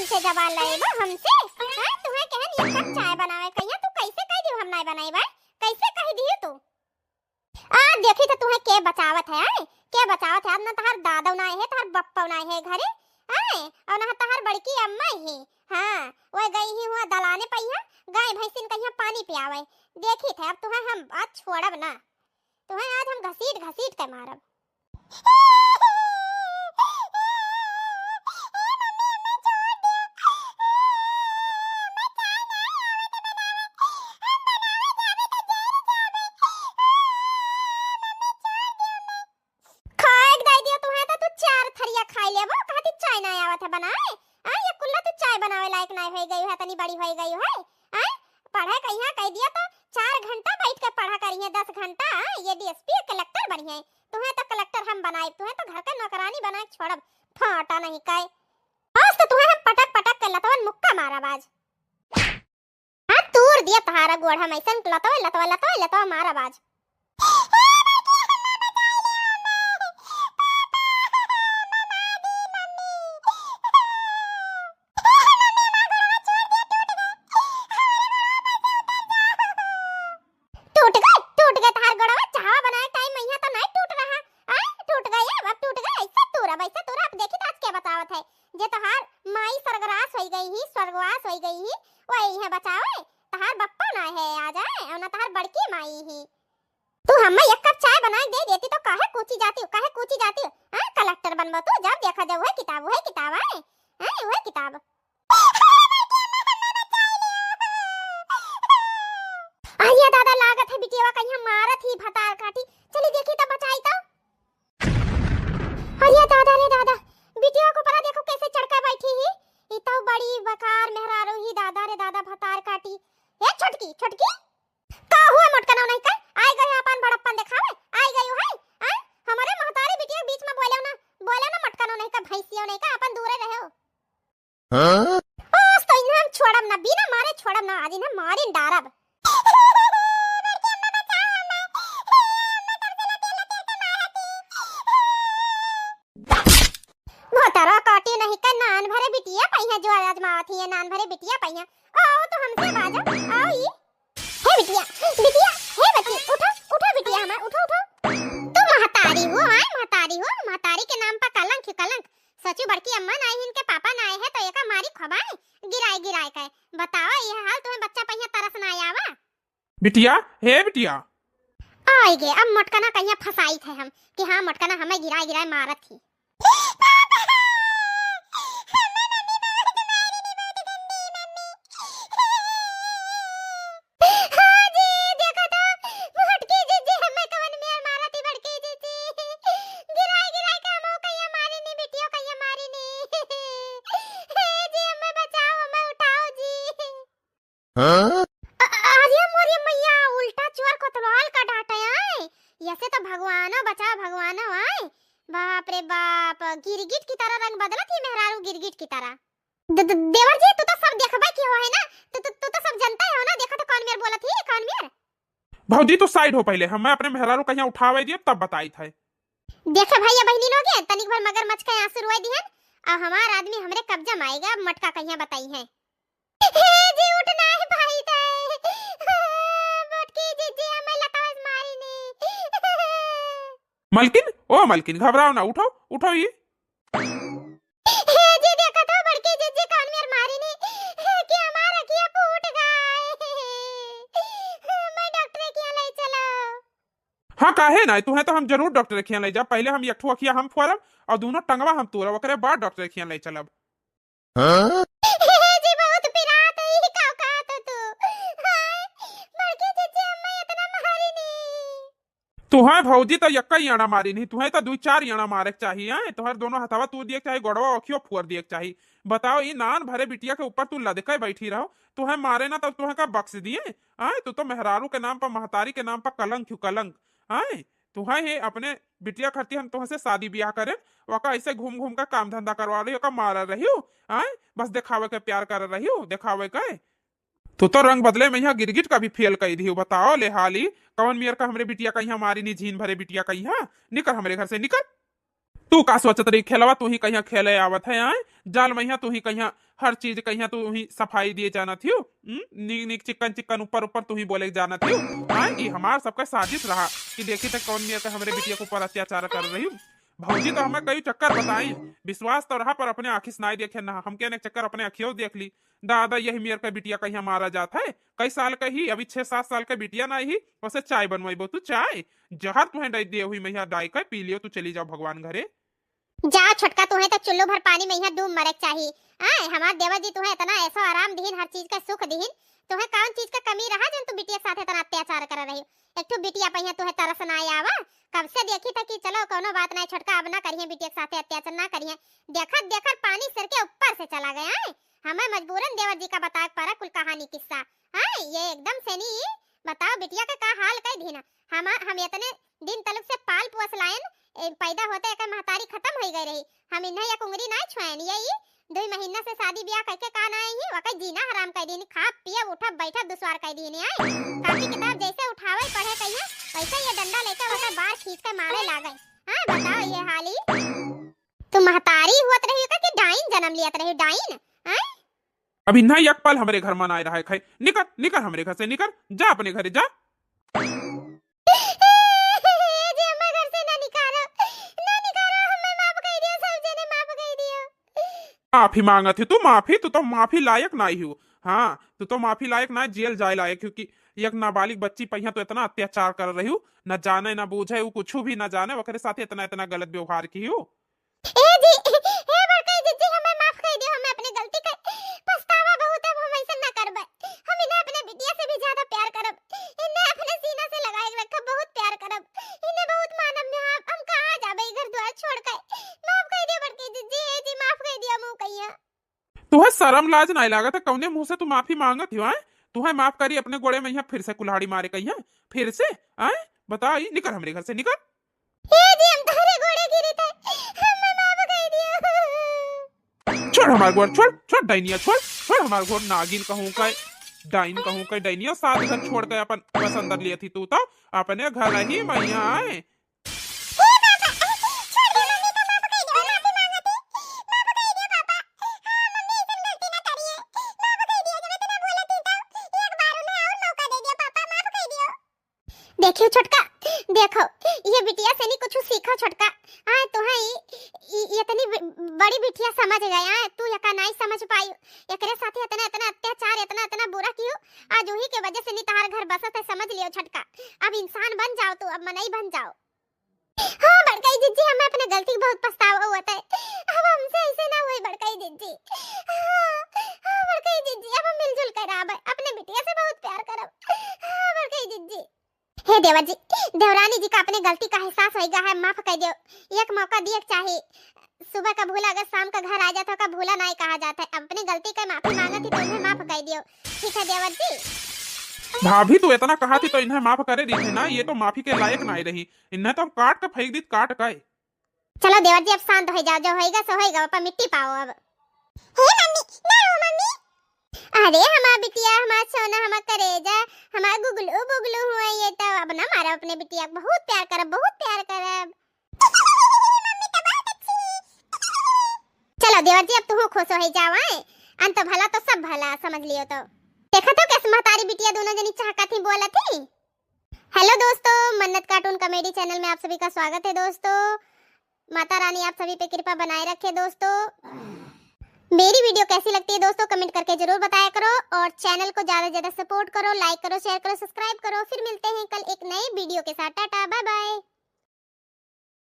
हमसे जवान लगेगा हमसे। हां तुम्हें कहन ये कब चाय बनावे कहिया तू कैसे कह दियो हम नहीं बनाई भाई कैसे कह दियो तू। आ देखी तो तुम्हें के बचावत है आए के बचावत है ना तहार दादा नाय है तहार बप्पा नाय है घरे आए और ना तहार बड़की अम्मा ही। हां वो गई ही हुआ दलाने पहिया गाय भैंसिन कहिया पानी पियावे देखी थे अब तुम्हें हम आज छोड़ब ना तुम्हें आज हम घसीट घसीट के मारब। बड़ी हो गई है हैं पढ़े कहिया कह दिया तो 4 घंटा बैठ के पढ़ा करिए 10 घंटा ये डीएसपी कलेक्टर बनी है तुम्हें तो कलेक्टर हम बनाए तुम्हें तो घर का नौकरानी बना के छोड़ब फाटा नहीं काए आज तो तुम्हें हम पटक पटक के लतवन मुक्का मारा बाज। हां तूर दिया तहारा गोड़ हम ऐसन लतवा मारा बाज। तू हम्मा एक कप चाय बना दे देती तो काहे कूची जाती हां कलेक्टर बनबो तू जब देखा जब है किताब है हां वो किताब आया दादा लागत है बिटिया कहीं मारत ही भतार काटी चली देखी तो बचाई तो। अरे दादा रे दादा बिटिया को परा देखो कैसे चढ़का बैठी ही ई तो बड़ी बकार मेहरारू ही दादा रे दादा भतार काटी ए छोटकी का हुआ मटकना नहीं का आई गए अपन बड़प्पन दिखावे आई गयो है हां हमारे महतारी बिटिया बीच में बोले ना मटकनो नहीं का भैंसियो नहीं का अपन दूरे रहे हो। हां ओस तो इन्हें हम छोड़ब ना बिना मारे छोड़ब ना आज इन्हें मारिन डारब। भोतरा काटी नहीं का नान भरे बिटिया पहिया जो आजमावत ही नान भरे बिटिया पहिया आओ तो हमसे बाजा आओ ये हे बिटिया हे बच्ची उठो बिटिया हमार उठो तू महतारी के नाम पर कलंक सचू बड़की अम्मा ना इनके पापा ना आए है तो एका मारी खबाए गिराए के बताओ ये हाल तुम्हें बच्चा पहिया तरस ना आवा। बिटिया हे बिटिया आई गे अब मटकना कहिया फसाई थे हम कि हां मटकना हमें गिराए मारत थी। अरे मोरी मैया उल्टा चोर कोतवाल का डांटा है ऐसे तो भगवानो बचा भगवानो आए बाप रे बाप गिरगिट की तरह रंग बदला थी मेहरारू गिरगिट की तरह। देवर जी तू तो सब देखबा की हो है ना तू तो सब जानता है हो ना देखा तो कौन मेर बोला थी कौन मेर। भौजी तो साइड हो पहले हम अपने मेहरारू कहीं उठावे दिए तब बताई थे। देखे भैया बहनी लोग हैं तनिक भर मगरमच्छ का आंसू रोए दिहन अब हमार आदमी हमरे कब्जा में आएगा मटका कहिया बताई है। हे जी उठना है भाई मलकिन घबराओ ना उठो ये हे जी देखा तो बड़की जीजी कौन मेर मारी नहीं कि हमारा किया फूट गए मैं डॉक्टर के ले चलो। हां काहे ना तुम्हें तो हम जरूर डॉक्टर के ले जा पहले हम एकठो अखिया हम फोरब और दोनों टंगवा हम तोरब ओकरे बाद डॉक्टर के ले चलब। हां जी बहुत पिरात है का तो तू हाय बड़की जीजी अम्मा इतना मारी नहीं तुहे भौजी तो यक्का याना मारी नहीं तुहे तो 2-4 याना मारे चाहिए तुहर दोनों हथवा तू दिए चाहिए गोड़वा अखियो फुअर दिए चाहिए। बताओ ये नान भरे बिटिया के ऊपर तू लदके बैठी रहो तुहे मारे ना तो तुहे का बख्श दिए आए तू तो मेहरारू के नाम पर महतारी के नाम पर कलंक आए तुहे हे अपने बिटिया खाती हम तुहे से शादी ब्याह करे वका ऐसे घूम घूम का काम धंधा करवा रही हो मारा रही हो आए बस दिखावे के प्यार कर रही हो दिखावे के तू तो रंग बदले में यहाँ गिरगिट का भी फेल कही दी बताओ ले हाली कौन मियर का हमरे बिटिया कहीं हमारी नहीं झीन भरे बिटिया कहीं निकल हमारे घर से निकल। तू का सोचत रही खेलवा तू ही कहीं खेले आवत है आए जाल मैया तू ही कहिया हर चीज कहिया तू ही सफाई दिए जाना थी नीक नीक चिकन चिकन ऊपर ऊपर तू ही बोले जाना थी। हाँ ये हमार सबका साजिश रहा कि देखी तक कौन मिया हमारे बिटिया के ऊपर अत्याचार कर रही हूँ। भौजी तो हमें कई चक्कर बताई, विश्वास तो रहा पर अपने आंखी सुनाई देखे ना, हम क्या चक्कर अपने अखियों देख ली। दादा यही मेयर का बिटिया कहीं मारा जाता है, कई साल का ही अभी 6-7 साल का बिटिया ना ही उसे चाय बनवाई तू चाय जहर तुम्हें डाई दे हुई मैया डाई का पी लियो तू चली जाओ भगवान घरे। जा छोटका तुम्हें तो चुल्लू भर पानी में यहाँ डूब मरे चाहिए। आए हमार देवर जी तुम्हें इतना ऐसा आराम दीन हर चीज का सुख दीन, तुम्हें कौन चीज का कमी रहा जन तू बिटिया के साथ इतना अत्याचार कर रही हो। एक तो बिटिया पहिया तुम्हें तरस ना आवा, कब से देखी था कि चलो कोनो बात नहीं छोटका अब ना करिए बिटिया के साथ अत्याचार ना करिए। देखत देखत पानी सर के ऊपर से चला गया है, हमें मजबूरन देवर जी का बता पड़ा कुल कहानी किस्सा। हां ये एकदम से नहीं बताओ बिटिया का हाल कह दीना। हम इतने दिन तलक से पाल पोस लायन पैदा होते एक महतारी खत्म हो गई रही, हम इन्हें एक उंगली ना छुएन। यही 2 महीना से शादी ब्याह करके का ना आई वका जीना हराम कर दीनी, खा पिया उठा बैठा दुश्वार कर दीनी। आई कापी किताब जैसे उठावे पढ़े कहिया वैसे ये डंडा लेकर वका बार खींच के मारे लागई। हां बताओ ये हाली तू महतारी हुत रही का कि डाइन जन्म लियत रही डाइन। हां अभी ना एक पल हमारे घर में ना रहा है खाए, निकल निकल हमारे घर से निकल, जा अपने घरे जा। माफी मांगा थी तू, माफी तू तो माफी लायक नहीं हो। हाँ तू तो माफी लायक ना जेल जाए लायक, क्योंकि एक नाबालिग बच्ची पहिया तो इतना अत्याचार कर रही हूँ, न जाने न बूझे वो कुछ भी न जाने वकरे साथ इतना इतना गलत व्यवहार की हो। ए जी हे बड़का जी हमें माफ कर दियो, हमें अपनी गलती का पछतावा बहुत है, हम ऐसा ना करबे। हम इन्हें अपने बिटिया से भी ज्यादा प्यार करब, इन्हें अपने सीना से लगाए रखब, बहुत प्यार करब, इन्हें बहुत मानब में। हम कहां जाबे घर द्वार छोड़ के, माफ कर दियो बड़की जी। ए जी माफ कर दियो मुंह कहिया। तुहे शर्म लाज नहीं लागत कौने मुंह से तू माफी मांगत हो? तुहे माफ करी अपने गोड़े में यहाँ फिर से कुल्हाड़ी मारे कहिया फिर से आए बता निकल हमरे घर से निकल। ए जी हम तुम्हारे घोड़े गिरी थे, हमें माफ कर दियो। छोड़ हमार गोड़, छोड़ छोड़ डाइनिया, छोड़ छोड़ हमार गोड़। नागिन कहूं का डाइन कहूं का डाइनिया साथ घर छोड़ के अपन बस अंदर लिए थी तू तो अपने घर ही मैया आए। देखियो छोटका देखो ये बिटिया से नहीं कुछ सीखो छोटका। हां तो है इतनी बड़ी बिटिया समझ गया है, तू यका नहीं समझ पाई एकरे साथ इतना इतना अत्याचार इतना इतना बुरा क्यों। आज वही के वजह से नहीं तार घर बसत है, समझ लियो छोटका। अब इंसान बन जाओ तू, अब मनई बन जाओ। हां बड़काई जीजी हमें अपने गलती बहुत पछतावा होता है, अब हमसे ऐसे ना होई बड़काई जीजी। हां बड़काई जीजी अब हम मिलजुल कर आबे, अपने बिटिया से बहुत प्यार करब। हां बड़काई जीजी। हे देवर जी देवरानी जी का अपने गलती का एहसास होएगा है, माफ कर दियो, एक मौका दिए चाहिए। सुबह का भूला अगर शाम का घर आ जाता का भूला नहीं कहा जाता है, अपने गलती का माफी मांगा थी तो उन्हें माफ कर दियो, ठीक है देवर जी। भाभी तू इतना कहा थी तो इन्हें माफ करे दी थी ना, ये तो माफी के लायक नहीं रही, इन्हें तो हम काट के फेंक दी काट के। चलो देवर जी अब शांत हो जाओ, जो होएगा सो होएगा, ऊपर मिट्टी पाओ अब। हे मम्मी ना हो मम्मी, अरे हमार बिटिया हमार सोना हमार करेजा हमार गुगलू बुगलू हुआ ये तो अब ना मारा अपने बिटिया को बहुत प्यार करब, बहुत प्यार करब। मम्मी तो बहुत अच्छी। चलो देवर जी अब तू खुश हो जाओ, अंत भला तो सब भला समझ लियो। तो देखा तो कैसे महतारी बिटिया दोनों जनी चाहका थी बोला थी। हेलो दोस्तों, मन्नत कार्टून कॉमेडी चैनल में आप सभी का स्वागत है दोस्तों। माता रानी आप सभी पे कृपा बनाए रखे दोस्तों। मेरी वीडियो कैसी लगती है दोस्तों कमेंट करके जरूर बताया करो, और चैनल को ज्यादा से ज्यादा सपोर्ट करो, लाइक करो, शेयर करो, सब्सक्राइब करो। फिर मिलते हैं कल एक नए वीडियो के साथ। Tata bye bye.